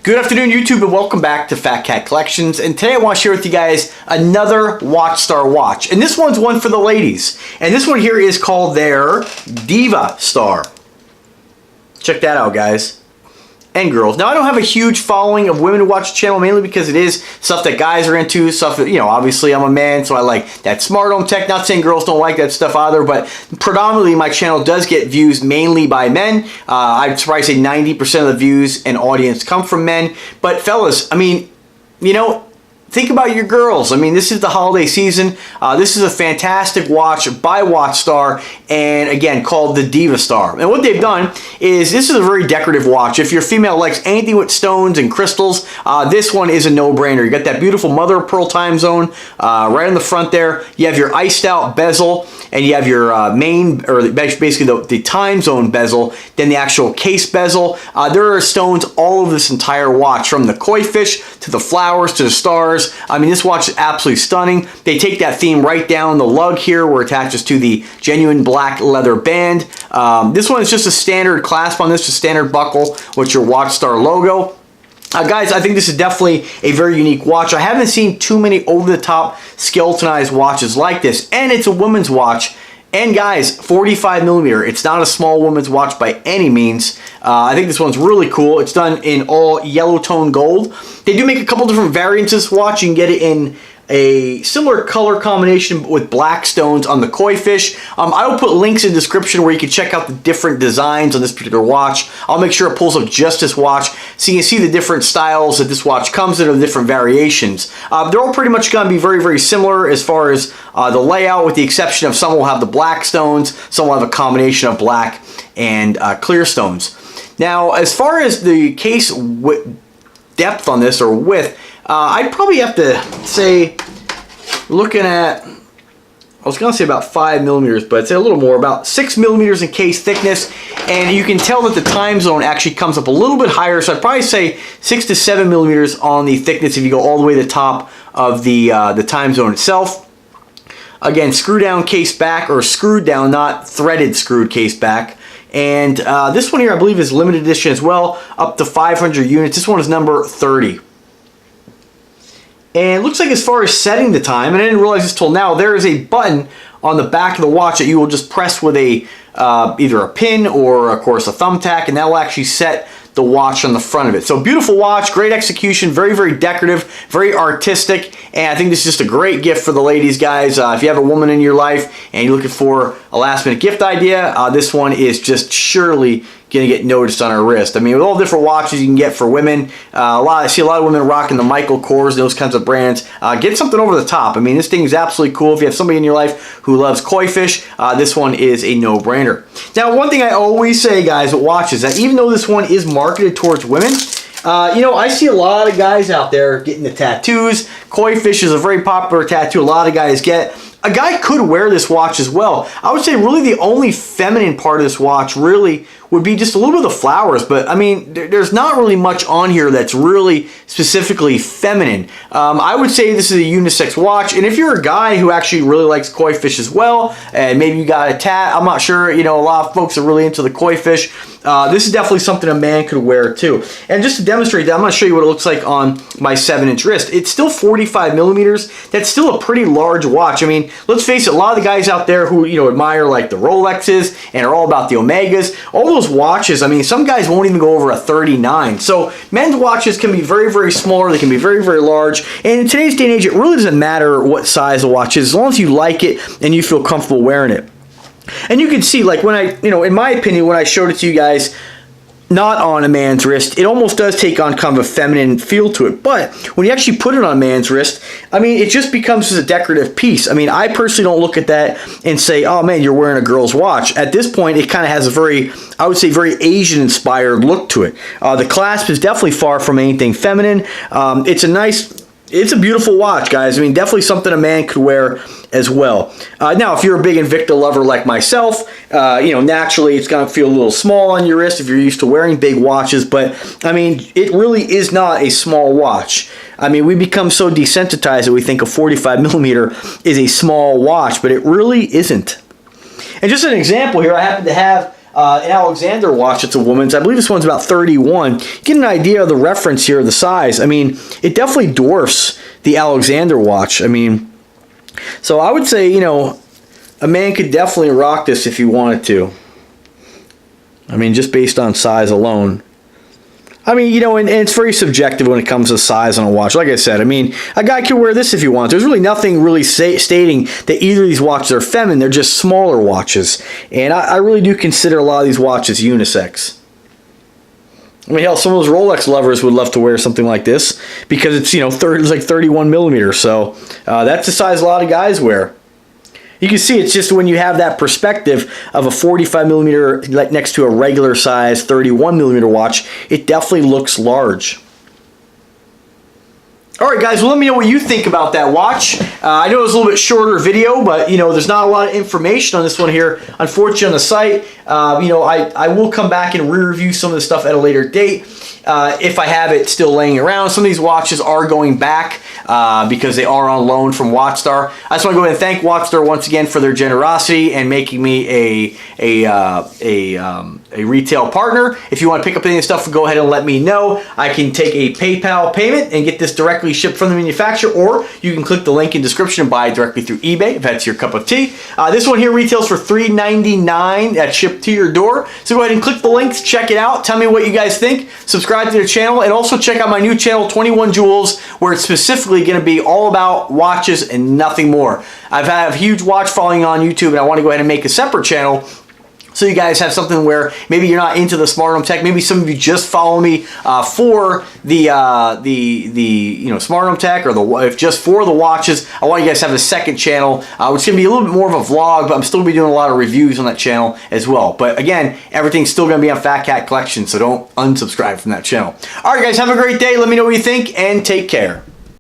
Good afternoon, YouTube, and welcome back to Phatkat Collections. And today I want to share with you guys another Watchstar watch. And this one's one for the ladies. And this one here is called their Diva Star. Check that out, guys. And girls. Now, I don't have a huge following of women who watch the channel, mainly because it is stuff that guys are into, stuff that, you know, obviously I'm a man, so I like that smart home tech. Not saying girls don't like that stuff either, but predominantly my channel does get views mainly by men. I'd probably say 90% of the views and audience come from men. But fellas, I mean, you know, think about your girls. I mean, this is the holiday season. This is a fantastic watch by Watchstar, and again, called the Diva Star. And what they've done is, this is a very decorative watch. If your female likes anything with stones and crystals, this one is a no-brainer. You got that beautiful mother of pearl time zone right on the front there. You have your iced out bezel, and you have your main, or basically the time zone bezel, then the actual case bezel. There are stones all over this entire watch, from the koi fish to the flowers to the stars. I mean, this watch is absolutely stunning. They take that theme right down the lug here, where it attaches to the genuine black leather band. This one is just a standard clasp on this, just standard buckle with your Watchstar logo. Guys, I think this is definitely a very unique watch. I haven't seen too many over-the-top skeletonized watches like this, and it's a woman's watch. And guys, 45 millimeter. It's not a small woman's watch by any means. I think this one's really cool. It's done in all yellow tone gold. They do make a couple different variants of this watch. You can get it in a similar color combination with black stones on the koi fish. I will put links in the description where you can check out the different designs on this particular watch. I'll make sure it pulls up just this watch so you can see the different styles that this watch comes in, or the different variations. They're all pretty much going to be very, very similar as far as the layout, with the exception of some will have the black stones, some will have a combination of black and clear stones. Now, as far as the case depth on this, or width, I'd probably have to say, looking at, I was going to say about 5 millimeters, but I'd say a little more, about 6 millimeters in case thickness. And you can tell that the time zone actually comes up a little bit higher, so I'd probably say 6 to 7 millimeters on the thickness if you go all the way to the top of the time zone itself. Again, screw down case back, or screwed down, not threaded screwed case back. And this one here, I believe, is limited edition as well, up to 500 units. This one is number 30. And it looks like, as far as setting the time, and I didn't realize this till now, there is a button on the back of the watch that you will just press with a either a pin or, of course, a thumbtack, and that will actually set the watch on the front of it. So, beautiful watch, great execution, very, very decorative, very artistic, and I think this is just a great gift for the ladies, guys. If you have a woman in your life and you're looking for a last-minute gift idea, this one is just surely going to get noticed on her wrist. I mean, with all the different watches you can get for women, I see a lot of women rocking the Michael Kors and those kinds of brands. Get something over the top. I mean, this thing is absolutely cool. If you have somebody in your life who loves koi fish, this one is a no-brainer. Now, one thing I always say, guys, with watches, that even though this one is marketed towards women, you know, I see a lot of guys out there getting the tattoos. Koi fish is a very popular tattoo a lot of guys get. A guy could wear this watch as well. I would say really the only feminine part of this watch really would be just a little bit of the flowers, but I mean, there's not really much on here that's really specifically feminine. I would say this is a unisex watch, and if you're a guy who actually really likes koi fish as well, and maybe you got a tat, I'm not sure, you know, a lot of folks are really into the koi fish, this is definitely something a man could wear too. And just to demonstrate that, I'm going to show you what it looks like on my 7-inch wrist. It's still 45 millimeters. That's still a pretty large watch. I mean, let's face it, a lot of the guys out there who, you know, admire like the Rolexes and are all about the Omegas, all those watches, I mean, some guys won't even go over a 39. So men's watches can be very, very small. They can be very, very large. And in today's day and age, it really doesn't matter what size the watch is, as long as you like it and you feel comfortable wearing it. And you can see, like, when I, you know, in my opinion, when I showed it to you guys, not on a man's wrist, it almost does take on kind of a feminine feel to it. But when you actually put it on a man's wrist, I mean, it just becomes just a decorative piece. I mean, I personally don't look at that and say, oh man, you're wearing a girl's watch. At this point, it kind of has a very, I would say, very Asian-inspired look to it. The clasp is definitely far from anything feminine. It's a beautiful watch, guys. I mean, definitely something a man could wear as well. Now, if you're a big INVICTA lover like myself, you know, naturally it's going to feel a little small on your wrist if you're used to wearing big watches. But, I mean, it really is not a small watch. I mean, we become so desensitized that we think a 45 millimeter is a small watch, but it really isn't. And just an example here, I happen to have an Alexander watch. It's a woman's. I believe this one's about 31. Get an idea of the reference here, the size. I mean, it definitely dwarfs the Alexander watch. I mean, so I would say, you know, a man could definitely rock this if he wanted to. I mean, just based on size alone. I mean, you know, and it's very subjective when it comes to size on a watch. Like I said, I mean, a guy could wear this if he wants. There's really nothing really stating that either of these watches are feminine. They're just smaller watches. And I really do consider a lot of these watches unisex. I mean, hell, some of those Rolex lovers would love to wear something like this because it's, you know, it's like 31 millimeters. So that's the size a lot of guys wear. You can see it's just when you have that perspective of a 45 millimeter next to a regular size 31 millimeter watch, it definitely looks large. Alright guys, well let me know what you think about that watch. I know it was a little bit shorter video, but you know, there's not a lot of information on this one here, unfortunately, on the site. You know, I will come back and re-review some of the stuff at a later date if I have it still laying around. Some of these watches are going back because they are on loan from Watchstar. I just want to go ahead and thank Watchstar once again for their generosity and making me a retail partner. If you want to pick up any of this stuff, go ahead and let me know. I can take a PayPal payment and get this directly shipped from the manufacturer, or you can click the link in the description and buy it directly through eBay if that's your cup of tea. This one here retails for $3.99. That's shipped to your door. So go ahead and click the links, check it out, tell me what you guys think, subscribe to the channel, and also check out my new channel, 21 Jewels, where it's specifically going to be all about watches and nothing more. I've had a huge watch following on YouTube, and I want to go ahead and make a separate channel so you guys have something where maybe you're not into the smart home tech. Maybe some of you just follow me for the you know, smart home tech, or if just for the watches. I want you guys to have a second channel, which is going to be a little bit more of a vlog, but I'm still going to be doing a lot of reviews on that channel as well. But again, everything's still going to be on Phatkat Collections, so don't unsubscribe from that channel. All right, guys, have a great day. Let me know what you think, and take care.